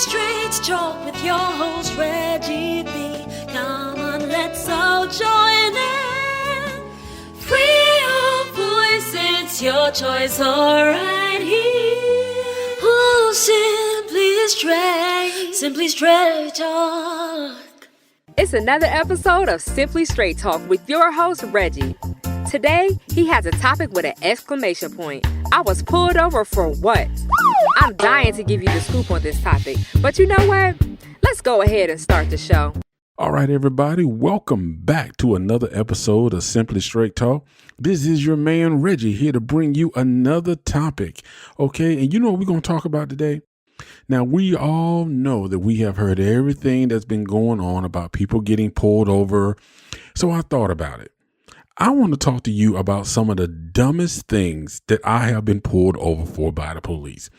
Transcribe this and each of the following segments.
Straight Talk with your host Reggie B. Come on, let's all join in. Free your voice, it's your choice, alright here. Oh, Simply Straight Talk. It's another episode of Simply Straight Talk with your host Reggie. Today, he has a topic with an exclamation point. I was pulled over for what? I'm dying to give you the scoop on this topic, but you know what? Let's go ahead and start the show. All right, everybody, welcome back to another episode of Simply Straight Talk. This is your man, Reggie, here to bring you another topic, okay? And you know what we're going to talk about today? Now, we all know that we have heard everything that's been going on about people getting pulled over, so I thought about it. I want to talk to you about some of the dumbest things that I have been pulled over for by the police.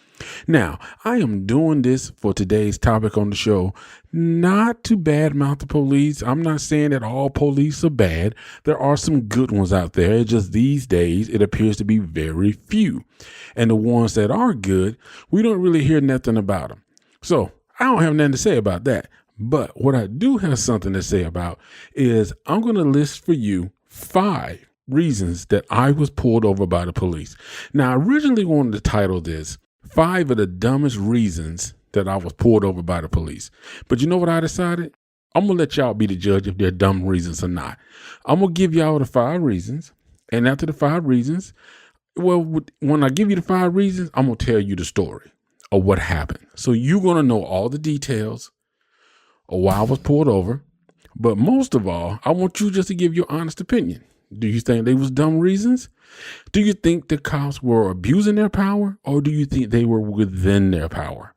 Now, I am doing this for today's topic on the show, not to badmouth the police. I'm not saying that all police are bad. There are some good ones out there. It's just these days, it appears to be very few. And the ones that are good, we don't really hear nothing about them. So I don't have nothing to say about that. But what I do have something to say about is I'm going to list for you 5 reasons that I was pulled over by the police. Now, I originally wanted to title this 5 of the dumbest reasons that I was pulled over by the police. But you know what I decided? I'm going to let y'all be the judge if they're dumb reasons or not. I'm going to give y'all the 5 reasons. And after the 5 reasons, well, when I give you the 5 reasons, I'm going to tell you the story of what happened. So you're going to know all the details of why I was pulled over. But most of all, I want you just to give your honest opinion. Do you think they was dumb reasons? Do you think the cops were abusing their power, or do you think they were within their power?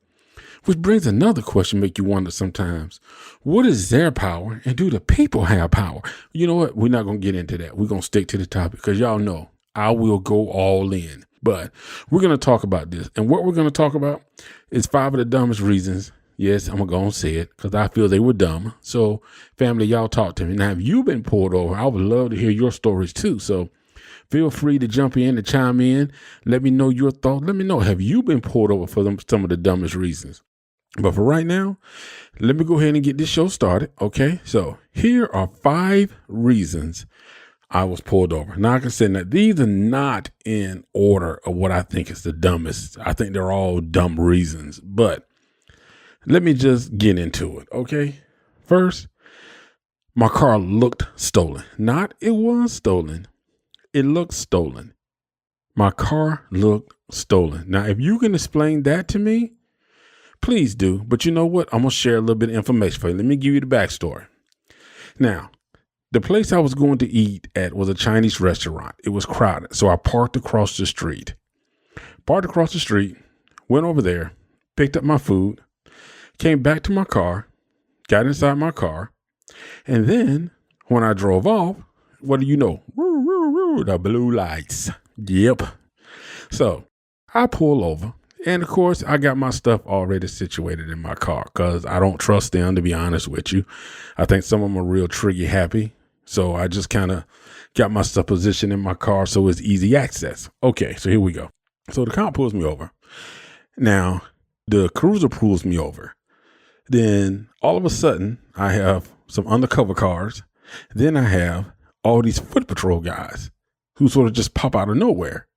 Which brings another question, make you wonder sometimes, what is their power, and do the people have power? You know what? We're not going to get into that. We're going to stick to the topic because y'all know I will go all in. But we're going to talk about this. And what we're going to talk about is 5 of the dumbest reasons. Yes, I'm going to go and say it because I feel they were dumb. So, family, y'all talk to me. Now, if you've been pulled over, I would love to hear your stories too. So, feel free to jump in and chime in. Let me know your thoughts. Let me know, have you been pulled over for some of the dumbest reasons? But for right now, let me go ahead and get this show started. Okay, so here are 5 reasons I was pulled over. Now, like I said, now, these are not in order of what I think is the dumbest. I think they're all dumb reasons, but let me just get into it, okay? First, my car looked stolen. Not it was stolen. It looked stolen. My car looked stolen. Now, if you can explain that to me, please do. But you know what? I'm going to share a little bit of information for you. Let me give you the backstory. Now, the place I was going to eat at was a Chinese restaurant. It was crowded, so I parked across the street. Went over there, picked up my food, came back to my car, got inside my car, and then when I drove off, what do you know? The blue lights. Yep. So I pull over, and of course, I got my stuff already situated in my car because I don't trust them, to be honest with you. I think some of them are real trigger happy. So I just kind of got my stuff positioned in my car so it's easy access. Okay, so here we go. So the cop pulls me over. Now, the cruiser pulls me over. Then all of a sudden, I have some undercover cars. Then I have all these foot patrol guys who sort of just pop out of nowhere.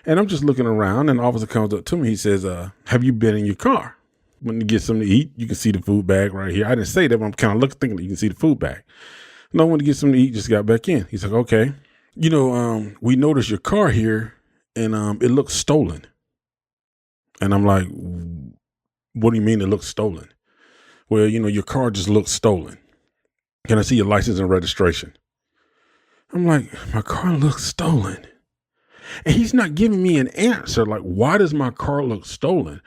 And I'm just looking around, and an officer comes up to me. He says, have you been in your car? When you get something to eat, you can see the food bag right here. I didn't say that, but I'm kind of thinking that you can see the food bag. No, when to get something to eat, just got back in. He's like, okay. You know, we noticed your car here, and it looks stolen. And I'm like, what do you mean it looks stolen? Well, you know, your car just looks stolen. Can I see your license and registration? I'm like, my car looks stolen. And he's not giving me an answer. Like, why does my car look stolen?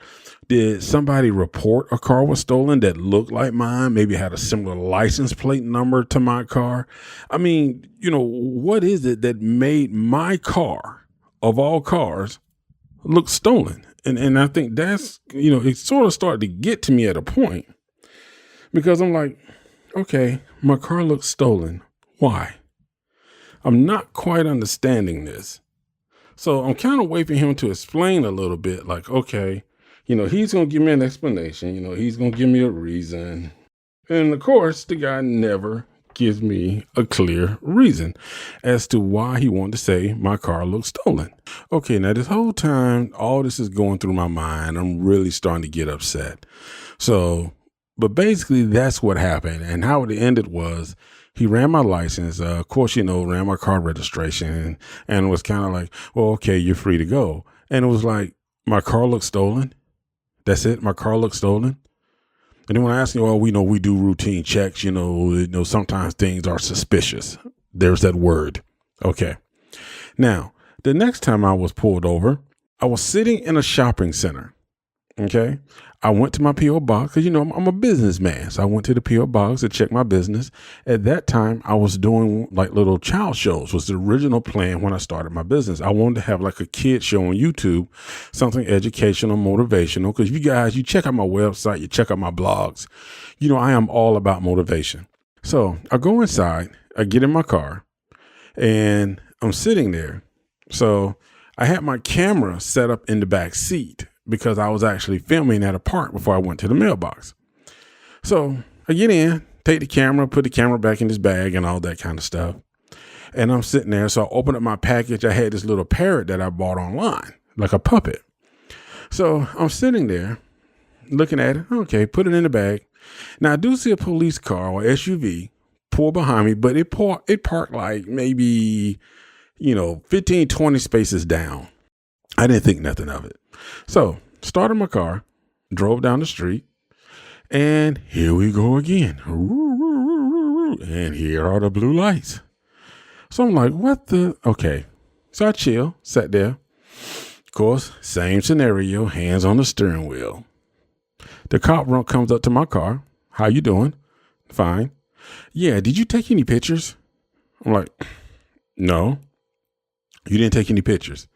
Did somebody report a car was stolen that looked like mine? Maybe had a similar license plate number to my car. I mean, you know, what is it that made my car, of all cars, look stolen? And I think that's, you know, it sort of started to get to me at a point. Because I'm like, okay, my car looks stolen. Why? I'm not quite understanding this. So I'm kind of waiting for him to explain a little bit like, okay, He's going to give me an explanation. He's going to give me a reason. And of course, the guy never gives me a clear reason as to why he wanted to say my car looks stolen. Okay, now this whole time, all this is going through my mind. I'm really starting to get upset. But basically that's what happened. And how it ended was he ran my license, of course, ran my car registration and was kind of like, well, okay, you're free to go. And it was like, my car looks stolen. That's it. My car looks stolen. And then when I asked him, well, we do routine checks, sometimes things are suspicious. There's that word. Okay. Now, the next time I was pulled over, I was sitting in a shopping center. Okay. I went to my P.O. box because, I'm a businessman. So I went to the P.O. box to check my business. At that time, I was doing like little child shows was the original plan when I started my business. I wanted to have like a kid show on YouTube, something educational, motivational. Because you check out my website, you check out my blogs. I am all about motivation. So I go inside, I get in my car and I'm sitting there. So I had my camera set up in the back seat, because I was actually filming at a park before I went to the mailbox. So I get in, take the camera, put the camera back in this bag and all that kind of stuff. And I'm sitting there. So I open up my package. I had this little parrot that I bought online, like a puppet. So I'm sitting there looking at it. Okay, put it in the bag. Now I do see a police car or SUV pull behind me, but it parked like maybe, 15, 20 spaces down. I didn't think nothing of it. So started my car, drove down the street, and here we go again. And here are the blue lights. So I'm like, what the? Okay. So I chill, sat there. Of course, same scenario, hands on the steering wheel. The cop comes up to my car. How you doing? Fine. Yeah, did you take any pictures? I'm like, no. You didn't take any pictures.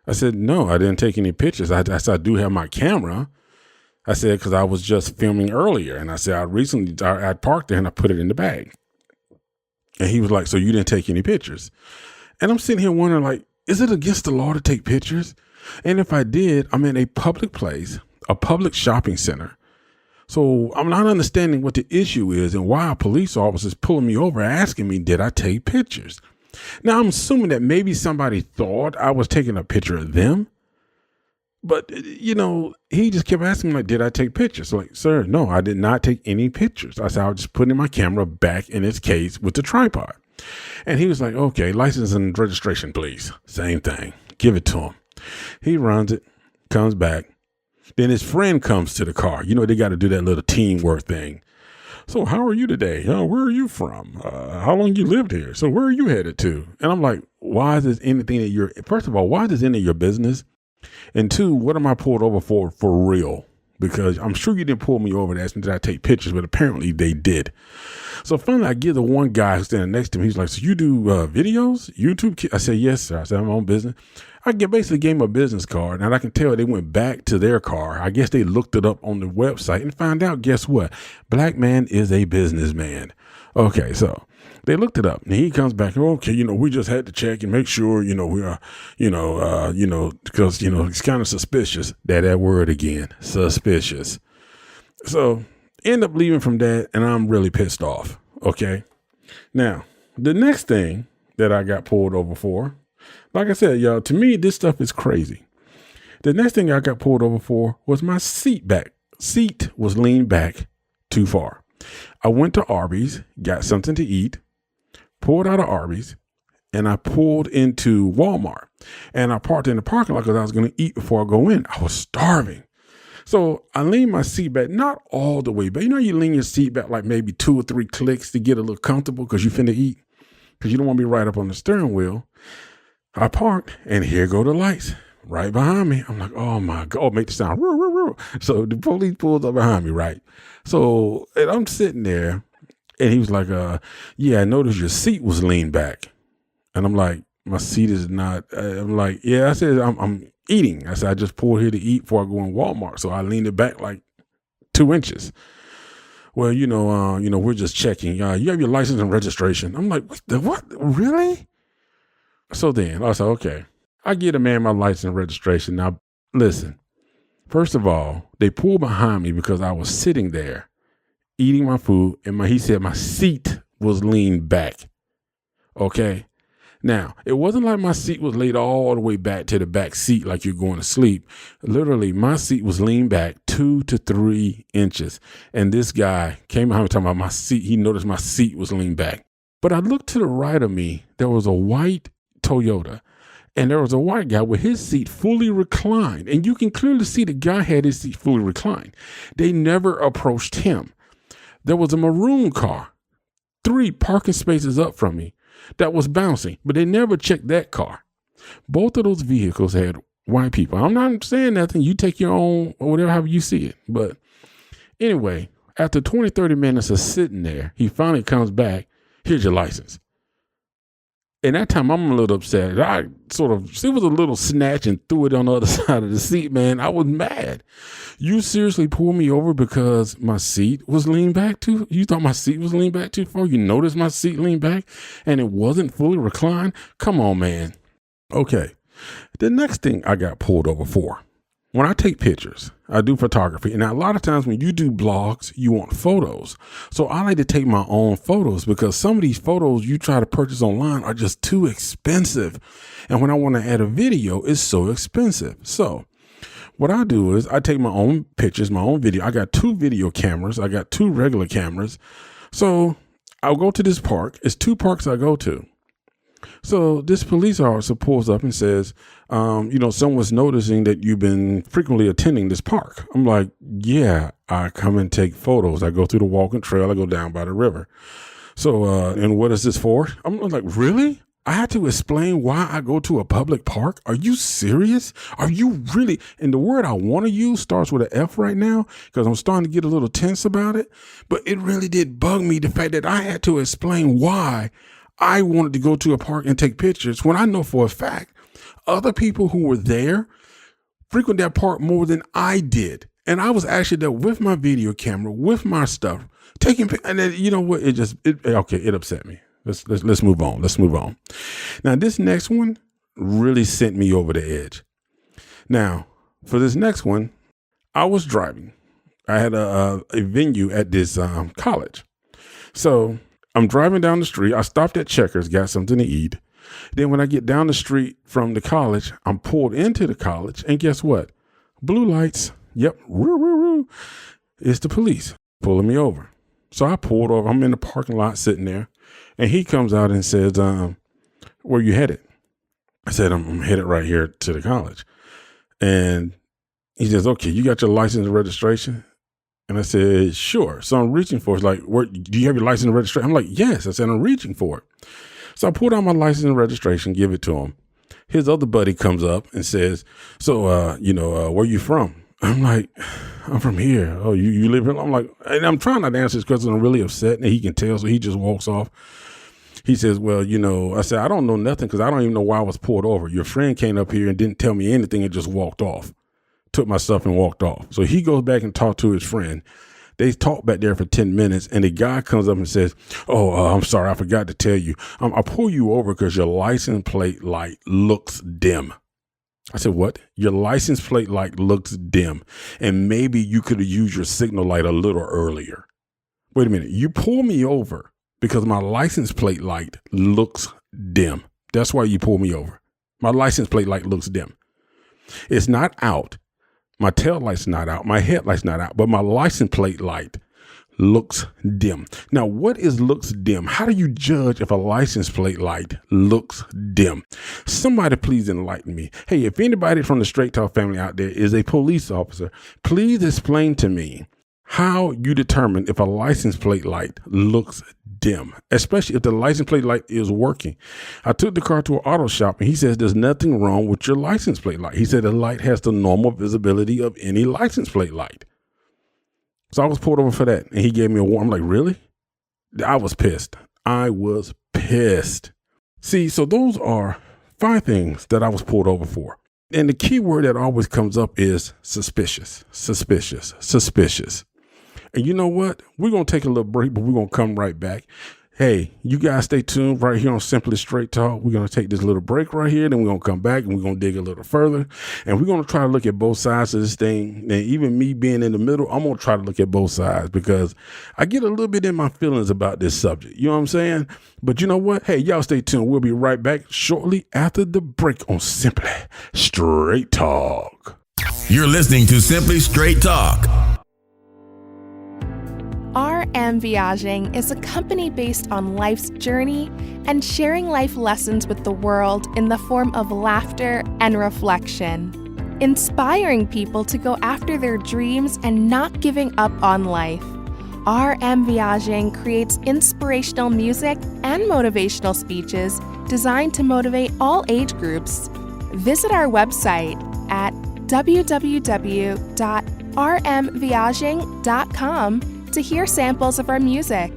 I said, no, I didn't take any pictures. I said, I do have my camera. I said, because I was just filming earlier. And I said, I parked there and I put it in the bag. And he was like, so you didn't take any pictures? And I'm sitting here wondering, like, is it against the law to take pictures? And if I did, I'm in a public place, a public shopping center. So I'm not understanding what the issue is and why a police officer is pulling me over asking me, did I take pictures? Now, I'm assuming that maybe somebody thought I was taking a picture of them. But, he just kept asking me, like, did I take pictures? Like, sir, no, I did not take any pictures. I said, I was just putting my camera back in its case with the tripod. And he was like, okay, license and registration, please. Same thing. Give it to him. He runs it, comes back. Then his friend comes to the car. They got to do that little teamwork thing. So how are you today? Where are you from? How long you lived here? So where are you headed to? And I'm like, why is this anything that first of all, why is this any of your business? And two, what am I pulled over for real? Because I'm sure you didn't pull me over and ask me, did I take pictures? But apparently they did. So finally, I get the one guy who's standing next to me. He's like, so you do videos, YouTube? I said, yes, sir. I said, I'm on business. I basically gave him a business card, and I can tell they went back to their car. I guess they looked it up on the website and found out, guess what? Black man is a businessman. Okay, so they looked it up, and he comes back, okay, we just had to check and make sure, we are, because, it's kind of suspicious. That word again, suspicious. So end up leaving from that, and I'm really pissed off. Okay. Now, the next thing that I got pulled over for, like I said, y'all, to me, this stuff is crazy. The next thing I got pulled over for was my seat was leaned back too far. I went to Arby's, got something to eat, pulled out of Arby's, and I pulled into Walmart. And I parked in the parking lot because I was going to eat before I go in. I was starving. So I leaned my seat back, not all the way back. You lean your seat back like maybe 2 or 3 clicks to get a little comfortable because you finna eat, because you don't want to be right up on the steering wheel. I parked, and here go the lights right behind me. I'm like, oh my God, make the sound. So the police pulls up behind me, right? So and I'm sitting there, and he was like, yeah, I noticed your seat was leaned back. And I'm like, my seat is not, I'm like, yeah, I said, I'm eating. I said, I just pulled here to eat before I go in Walmart. So I leaned it back like 2 inches. Well, we're just checking. You have your license and registration. I'm like, what? Really? So then I said, okay, I get a man my license and registration. Now, listen, First of all, they pulled behind me because I was sitting there eating my food, and he said my seat was leaned back. Okay. Now, it wasn't like my seat was laid all the way back to the back seat like you're going to sleep. Literally, my seat was leaned back 2 to 3 inches. And this guy came behind me talking about my seat. He noticed my seat was leaned back. But I looked to the right of me. There was a white Toyota. And there was a white guy with his seat fully reclined. And you can clearly see the guy had his seat fully reclined. They never approached him. There was a maroon car 3 parking spaces up from me that was bouncing, but they never checked that car. Both of those vehicles had white people. I'm not saying nothing. You take your own or whatever, however you see it. But anyway, after 20, 30 minutes of sitting there, he finally comes back. Here's your license. And that time I'm a little upset. She was a little snatch and threw it on the other side of the seat, man. I was mad. You seriously pulled me over because my seat was leaned back too? You thought my seat was leaned back too far? You noticed my seat leaned back and it wasn't fully reclined? Come on, man. Okay. The next thing I got pulled over for. When I take pictures, I do photography. And a lot of times when you do blogs, you want photos. So I like to take my own photos because some of these photos you try to purchase online are just too expensive. And when I want to add a video, it's so expensive. So what I do is I take my own pictures, my own video. I got 2 video cameras. I got 2 regular cameras. So I'll go to this park. It's 2 parks I go to. So this police officer pulls up and says, someone's noticing that you've been frequently attending this park. I'm like, yeah, I come and take photos. I go through the walking trail. I go down by the river. So, and what is this for? I'm like, really? I had to explain why I go to a public park? Are you serious? Are you really? And the word I want to use starts with an F right now because I'm starting to get a little tense about it. But it really did bug me, the fact that I had to explain why I wanted to go to a park and take pictures when I know for a fact other people who were there frequent that park more than I did. And I was actually there with my video camera, with my stuff, taking, and then, you know what? It upset me. Let's move on. Let's move on. Now, this next one really sent me over the edge. Now, for this next one, I was driving. I had a venue at this college. So I'm driving down the street. I stopped at Checkers, got something to eat. Then when I get down the street from the college, I'm pulled into the college. And guess what? Blue lights. Yep. It's the police pulling me over. So I pulled over. I'm in the parking lot sitting there. And he comes out and says, where you headed? I said, I'm headed right here to the college. And he says, okay, you got your license and registration? And I said, sure. So I'm reaching for it. It's like, do you have your license and registration? I'm like, yes. I said, I'm reaching for it. So I pulled out my license and registration, give it to him. His other buddy comes up and says, so, where you from? I'm like, I'm from here. Oh, you live here? I'm like, and I'm trying not to answer this because I'm really upset and he can tell. So he just walks off. He says, well, I said, I don't know nothing because I don't even know why I was pulled over. Your friend came up here and didn't tell me anything and just walked off. Took my stuff and walked off. So he goes back and talked to his friend. They talked back there for 10 minutes and the guy comes up and says, I'm sorry, I forgot to tell you. I pull you over because your license plate light looks dim. I said, what? Your license plate light looks dim and maybe you could have used your signal light a little earlier. Wait a minute. You pull me over because my license plate light looks dim. That's why you pull me over. My license plate light looks dim. It's not out. My tail light's not out. My headlight's not out, but my license plate light looks dim. Now, what is looks dim? How do you judge if a license plate light looks dim? Somebody please enlighten me. Hey, if anybody from the Straight Talk family out there is a police officer, please explain to me how you determine if a license plate light looks dim, especially if the license plate light is working. I took the car to an auto shop and he says there's nothing wrong with your license plate light. He said the light has the normal visibility of any license plate light. So I was pulled over for that and he gave me a warning. I'm like, really? I was pissed. See, so those are 5 things that I was pulled over for. And the key word that always comes up is suspicious. And you know what? We're going to take a little break, but we're going to come right back. hey, you guys stay tuned right here on Simply Straight Talk. We're going to take this little break right here. Then we're going to come back and we're going to dig a little further. And we're going to try to look at both sides of this thing. And even me being in the middle, I'm going to try to look at both sides because I get a little bit in my feelings about this subject. You know what I'm saying? But you know what? Hey, y'all stay tuned. We'll be right back shortly after the break on Simply Straight Talk. You're listening to Simply Straight Talk. Viaging is a company based on life's journey and sharing life lessons with the world in the form of laughter and reflection, inspiring people to go after their dreams and not giving up on life. Viaging creates inspirational music and motivational speeches designed to motivate all age groups. Visit our website at www.rmviaging.com to hear samples of our music.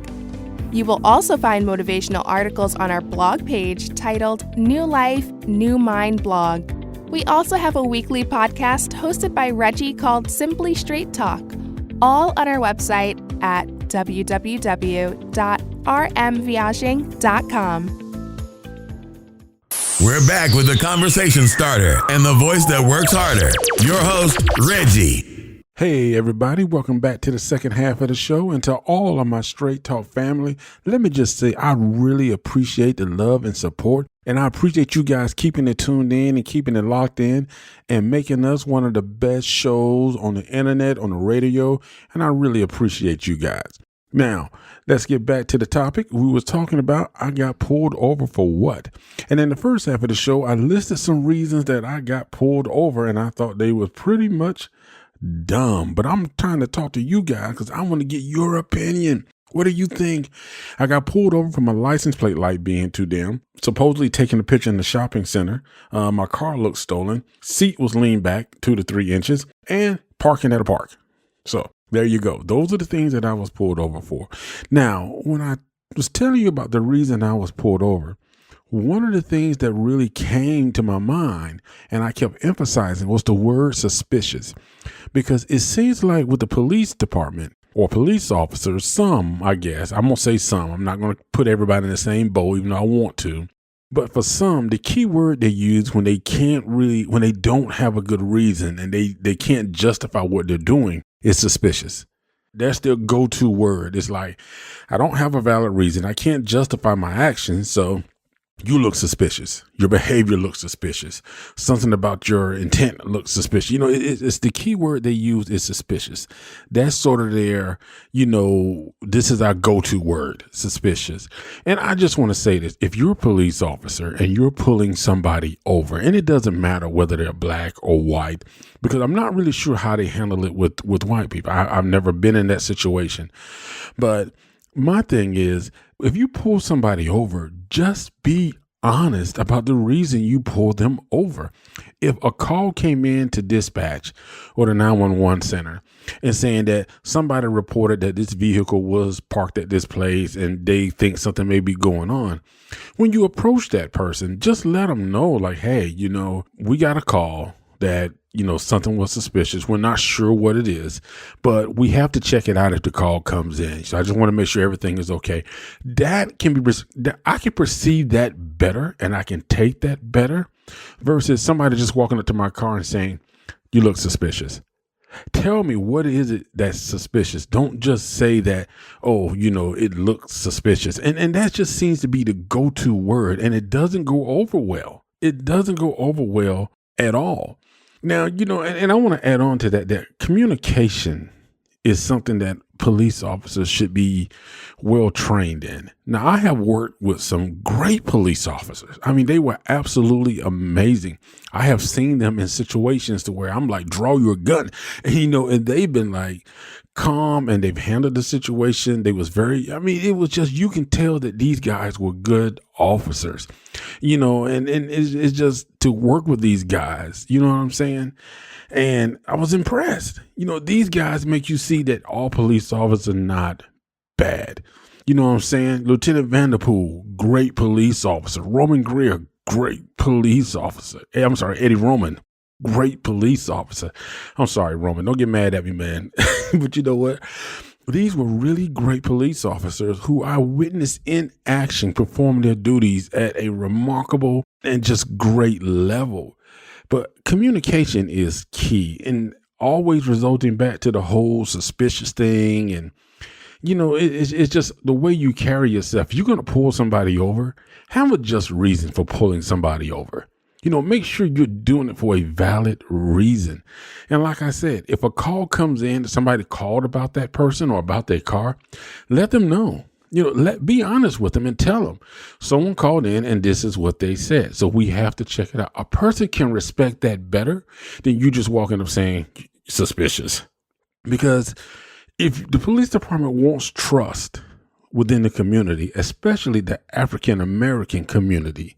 You will also find motivational articles on our blog page titled New Life, New Mind Blog. We also have a weekly podcast hosted by Reggie called Simply Straight Talk, all on our website at www.rmviaging.com. We're back with the conversation starter and the voice that works harder. Your host, Reggie. Hey, everybody. Welcome back to the second half of the show. And to all of my Straight Talk family, let me just say I really appreciate the love and support. And I appreciate you guys keeping it tuned in and keeping it locked in and making us one of the best shows on the internet, on the radio. And I really appreciate you guys. Now, let's get back to the topic. We was talking about I got pulled over for what? And in the first half of the show, I listed some reasons that I got pulled over, and I thought they was pretty much dumb. But I'm trying to talk to you guys because I want to get your opinion. What do you think? I got pulled over for my license plate light being too dim, supposedly taking a picture in the shopping center. My car looked stolen. Seat was leaned back 2 to 3 inches and parking at a park. So there you go. Those are the things that I was pulled over for. Now, when I was telling you about the reason I was pulled over, one of the things that really came to my mind and I kept emphasizing was the word suspicious, because it seems like with the police department or police officers, some, I guess, I'm going to say some, I'm not going to put everybody in the same bowl, even though I want to. But for some, the key word they use when they don't have a good reason and they can't justify what they're doing is suspicious. That's their go-to word. It's like, I don't have a valid reason. I can't justify my actions. So you look suspicious. Your behavior looks suspicious. Something about your intent looks suspicious. You know, it's the key word they use is suspicious. That's sort of their, this is our go-to word, suspicious. And I just want to say this. If you're a police officer and you're pulling somebody over, and it doesn't matter whether they're black or white, because I'm not really sure how they handle it with white people. I've never been in that situation. But my thing is, if you pull somebody over, just be honest about the reason you pulled them over. If a call came in to dispatch or the 911 center and saying that somebody reported that this vehicle was parked at this place and they think something may be going on, when you approach that person, just let them know, like, hey, we got a call that something was suspicious. We're not sure what it is, but we have to check it out if the call comes in. So I just want to make sure everything is okay. That can be, I can perceive that better and I can take that better versus somebody just walking up to my car and saying, you look suspicious. Tell me, what is it that's suspicious? Don't just say that, it looks suspicious. And that just seems to be the go-to word, and it doesn't go over well. It doesn't go over well at all. Now, and I want to add on to that communication is something that police officers should be well trained in. Now, I have worked with some great police officers. I mean, they were absolutely amazing. I have seen them in situations to where I'm like, draw your gun. And they've been like calm and they've handled the situation. It was just, you can tell that these guys were good officers, and it's just to work with these guys, you know what I'm saying? And I was impressed. These guys make you see that all police officers are not bad. You know what I'm saying? Lieutenant Vanderpool, great police officer. Roman Greer, great police officer. I'm sorry, Eddie Roman, great police officer. I'm sorry, Roman. Don't get mad at me, man. But you know what? These were really great police officers who I witnessed in action perform their duties at a remarkable and just great level. But communication is key, and always resulting back to the whole suspicious thing. And, it's just the way you carry yourself. If you're going to pull somebody over, have a just reason for pulling somebody over. Make sure you're doing it for a valid reason. And like I said, if a call comes in, somebody called about that person or about their car, let them know. Be honest with them and tell them someone called in and this is what they said. So we have to check it out. A person can respect that better than you just walking up saying suspicious. Because if the police department wants trust within the community, especially the African American community,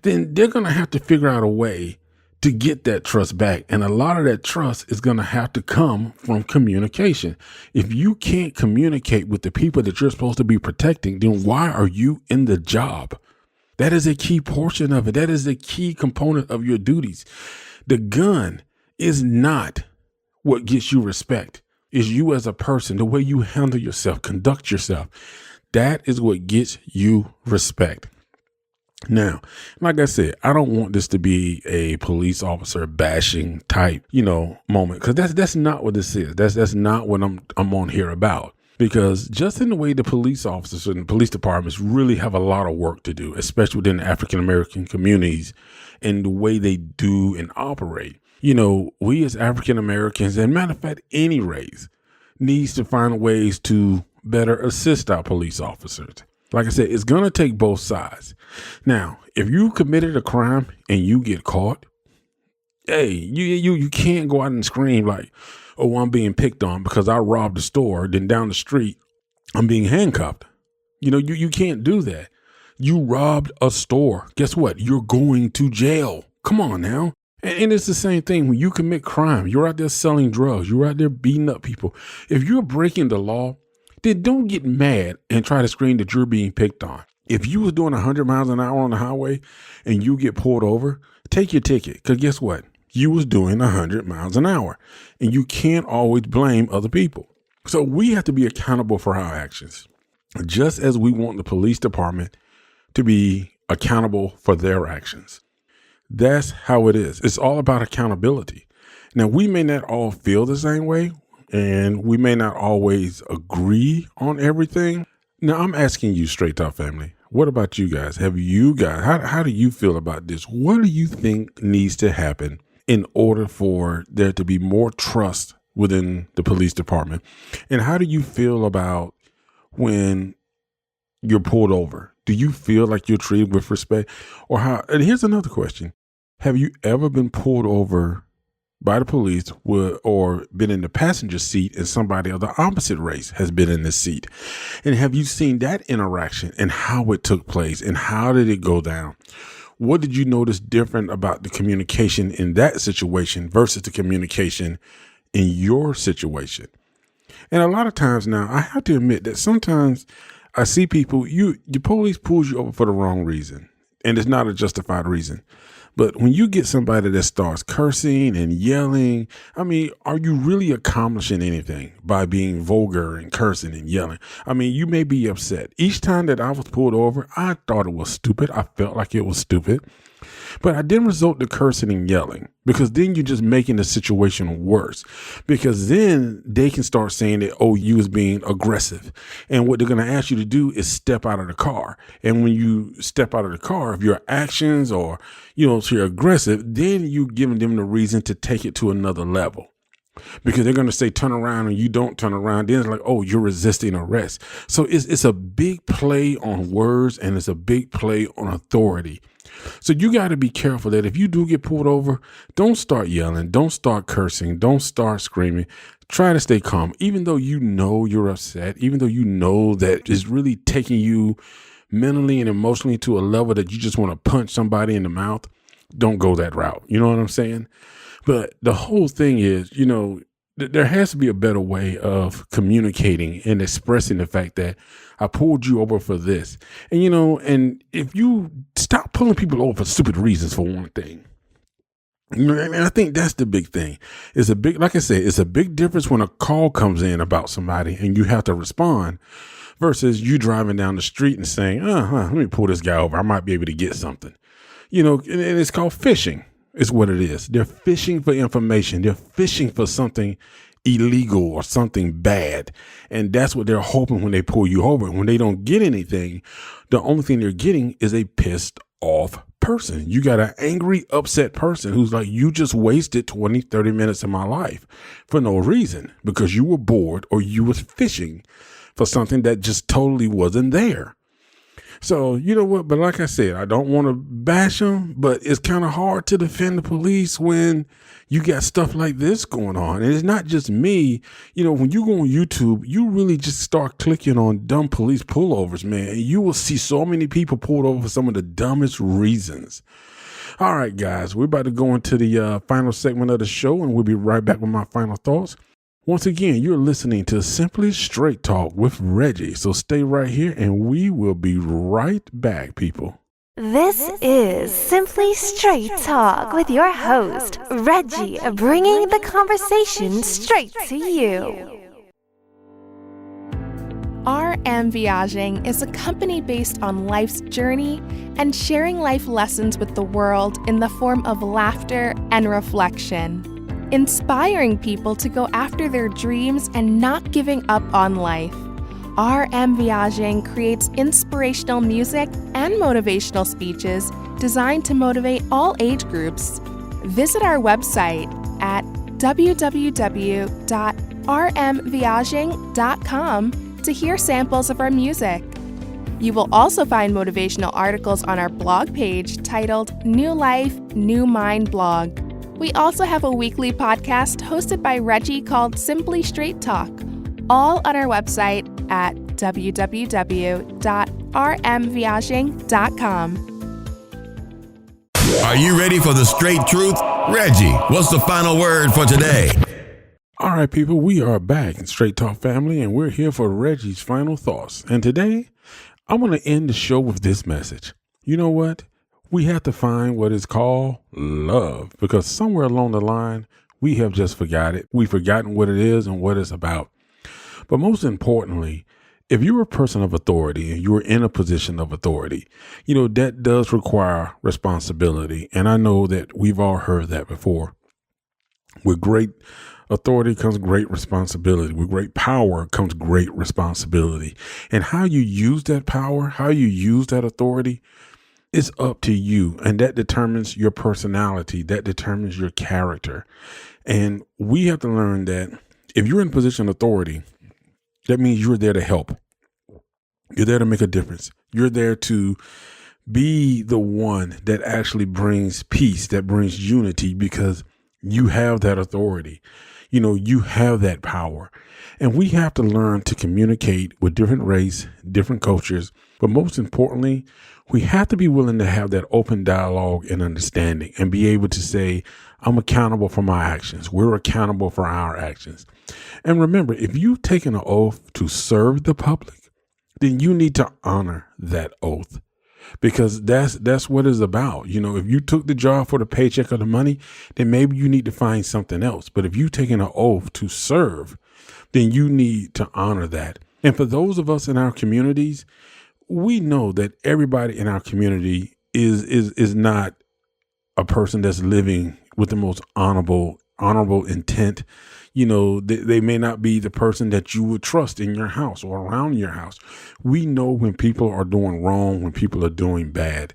then they're going to have to figure out a way to get that trust back. And a lot of that trust is going to have to come from communication. If you can't communicate with the people that you're supposed to be protecting, then why are you in the job? That is a key portion of it. That is a key component of your duties. The gun is not what gets you respect. It's you as a person, the way you handle yourself, conduct yourself. That is what gets you respect. Now, like I said, I don't want this to be a police officer bashing type, moment, because that's not what this is. That's not what I'm on here about. Because just in the way the police officers and police departments really have a lot of work to do, especially within the African American communities and the way they do and operate. We as African Americans, and matter of fact, any race needs to find ways to better assist our police officers. Like I said, it's going to take both sides. Now, if you committed a crime and you get caught, hey, you can't go out and scream like, oh, I'm being picked on because I robbed a store. Then down the street, I'm being handcuffed. You can't do that. You robbed a store. Guess what? You're going to jail. Come on now. And it's the same thing when you commit crime. You're out there selling drugs. You're out there beating up people. If you're breaking the law, then don't get mad and try to scream that you're being picked on. If you was doing 100 miles an hour on the highway and you get pulled over, take your ticket. Because guess what? You was doing 100 miles an hour. And you can't always blame other people. So we have to be accountable for our actions. Just as we want the police department to be accountable for their actions. That's how it is. It's all about accountability. Now, we may not all feel the same way. And we may not always agree on everything. Now, I'm asking you, Straight Talk family, what about you guys? How do you feel about this? What do you think needs to happen in order for there to be more trust within the police department? And how do you feel about when you're pulled over? Do you feel like you're treated with respect? And here's another question. Have you ever been pulled over by the police or been in the passenger seat and somebody of the opposite race has been in the seat? And have you seen that interaction and how it took place and how did it go down? What did you notice different about the communication in that situation versus the communication in your situation? And a lot of times now, I have to admit that sometimes I see people, the police pulls you over for the wrong reason, and it's not a justified reason. But when you get somebody that starts cursing and yelling, are you really accomplishing anything by being vulgar and cursing and yelling? You may be upset. Each time that I was pulled over, I thought it was stupid. I felt like it was stupid. But I didn't resort to cursing and yelling, because then you're just making the situation worse, because then they can start saying that, oh, you was being aggressive. And what they're going to ask you to do is step out of the car. And when you step out of the car, if your actions or, so you're aggressive, then you're giving them the reason to take it to another level. Because they're going to say, turn around, and you don't turn around. Then it's like, oh, you're resisting arrest. So it's a big play on words, and it's a big play on authority. So you got to be careful that if you do get pulled over, don't start yelling, don't start cursing, don't start screaming. Try to stay calm, even though you know you're upset, even though you know that it's really taking you mentally and emotionally to a level that you just want to punch somebody in the mouth. Don't go that route. You know what I'm saying? But the whole thing is, there has to be a better way of communicating and expressing the fact that I pulled you over for this. And, and if you stop pulling people over for stupid reasons, for one thing, And I think that's the big thing. Like I said, it's a big difference when a call comes in about somebody and you have to respond versus you driving down the street and saying, let me pull this guy over. I might be able to get something, and it's called fishing is what it is. They're fishing for information. They're fishing for something illegal or something bad. And that's what they're hoping when they pull you over. When they don't get anything, the only thing they're getting is a pissed off person. You got an angry, upset person who's like, you just wasted 20, 30 minutes of my life for no reason because you were bored or you was fishing for something that just totally wasn't there. So, you know what? But like I said, I don't want to bash them, but it's kind of hard to defend the police when you got stuff like this going on. And it's not just me. When you go on YouTube, you really just start clicking on dumb police pullovers, man. And you will see so many people pulled over for some of the dumbest reasons. All right, guys, we're about to go into the final segment of the show, and we'll be right back with my final thoughts. Once again, you're listening to Simply Straight Talk with Reggie. So stay right here and we will be right back, people. This is Simply Straight Talk with your host, Reggie, bringing the conversation straight to you. Voyaging is a company based on life's journey and sharing life lessons with the world in the form of laughter and reflection. Inspiring people to go after their dreams and not giving up on life. Voyaging creates inspirational music and motivational speeches designed to motivate all age groups. Visit our website at www.rmvoyaging.com to hear samples of our music. You will also find motivational articles on our blog page titled New Life, New Mind Blog. We also have a weekly podcast hosted by Reggie called Simply Straight Talk, all on our website at www.rmvoyaging.com. Are you ready for the straight truth? Reggie, what's the final word for today? All right, people, we are back in Straight Talk Family, and we're here for Reggie's final thoughts. And today, I'm going to end the show with this message. You know what? We have to find what is called love, because somewhere along the line, we have just forgot it. We've forgotten what it is and what it's about. But most importantly, if you're a person of authority and you're in a position of authority, that does require responsibility. And I know that we've all heard that before. With great authority comes great responsibility. With great power comes great responsibility. And how you use that power, how you use that authority, it's up to you. And that determines your personality. That determines your character. And we have to learn that if you're in a position of authority, that means you're there to help. You're there to make a difference. You're there to be the one that actually brings peace, that brings unity, because you have that authority. You have that power. And we have to learn to communicate with different race, different cultures. But most importantly, we have to be willing to have that open dialogue and understanding and be able to say, I'm accountable for my actions. We're accountable for our actions. And remember, if you've taken an oath to serve the public, then you need to honor that oath, because that's what it's about. If you took the job for the paycheck or the money, then maybe you need to find something else. But if you've taken an oath to serve, then you need to honor that. And for those of us in our communities, we know that everybody in our community is not a person that's living with the most honorable intent. They may not be the person that you would trust in your house or around your house. We know when people are doing wrong, when people are doing bad,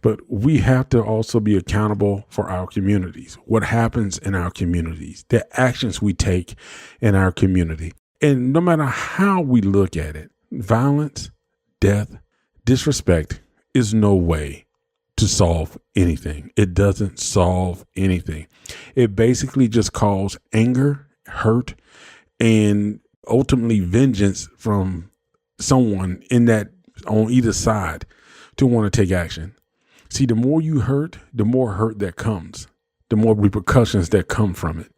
but we have to also be accountable for our communities, what happens in our communities, the actions we take in our community. And no matter how we look at it, violence, death, disrespect is no way to solve anything. It doesn't solve anything. It basically just causes anger, hurt, and ultimately vengeance from someone on either side to want to take action. See, the more you hurt, the more hurt that comes, the more repercussions that come from it.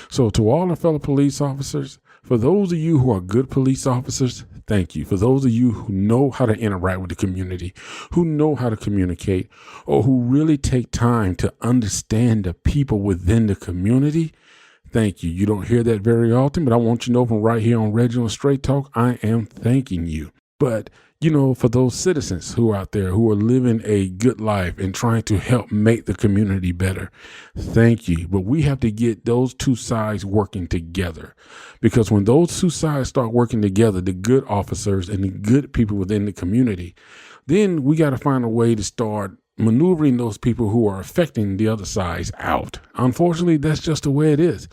So to all the fellow police officers, for those of you who are good police officers, thank you. For those of you who know how to interact with the community, who know how to communicate, or who really take time to understand the people within the community, thank you. You don't hear that very often, but I want you to know from right here on Reginald Straight Talk, I am thanking you. But, for those citizens who are out there who are living a good life and trying to help make the community better, thank you. But we have to get those two sides working together, because when those two sides start working together, the good officers and the good people within the community, then we got to find a way to start maneuvering those people who are affecting the other sides out. Unfortunately, that's just the way it is.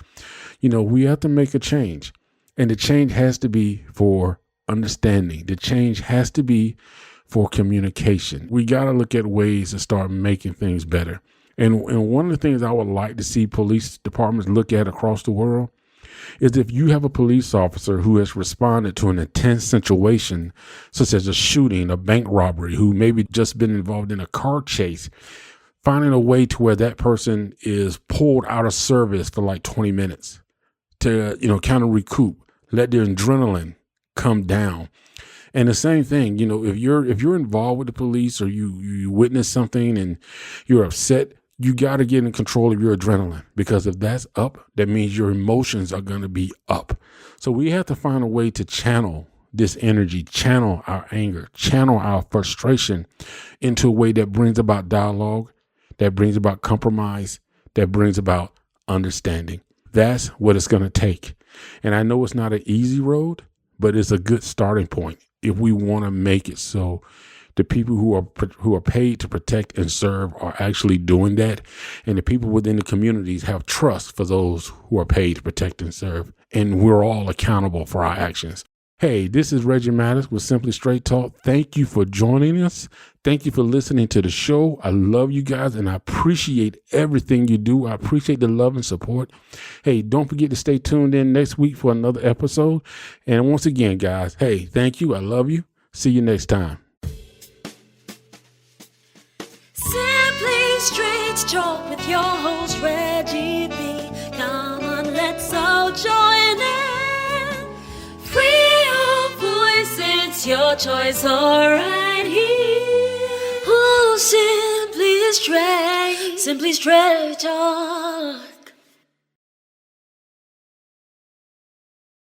We have to make a change, and the change has to be for understanding. The change has to be for communication. We got to look at ways to start making things better. And one of the things I would like to see police departments look at across the world is if you have a police officer who has responded to an intense situation, such as a shooting, a bank robbery, who maybe just been involved in a car chase, finding a way to where that person is pulled out of service for like 20 minutes to, kind of recoup, let their adrenaline come down. And the same thing, if you're involved with the police, or you witness something and you're upset, you got to get in control of your adrenaline, because if that's up, that means your emotions are going to be up. So we have to find a way to channel this energy, channel our anger, channel our frustration into a way that brings about dialogue, that brings about compromise, that brings about understanding. That's what it's going to take. And I know it's not an easy road, but it's a good starting point if we want to make it so the people who are paid to protect and serve are actually doing that, and the people within the communities have trust for those who are paid to protect and serve, and we're all accountable for our actions. Hey, this is Reggie Maddox with Simply Straight Talk. Thank you for joining us. Thank you for listening to the show. I love you guys, and I appreciate everything you do. I appreciate the love and support. Hey, don't forget to stay tuned in next week for another episode. And once again, guys, hey, thank you. I love you. See you next time. Simply Straight Talk with your host, Reggie B. Come on, let's all join in. Free your voice, it's your choice, all right here. Oh, Simply Straight Talk.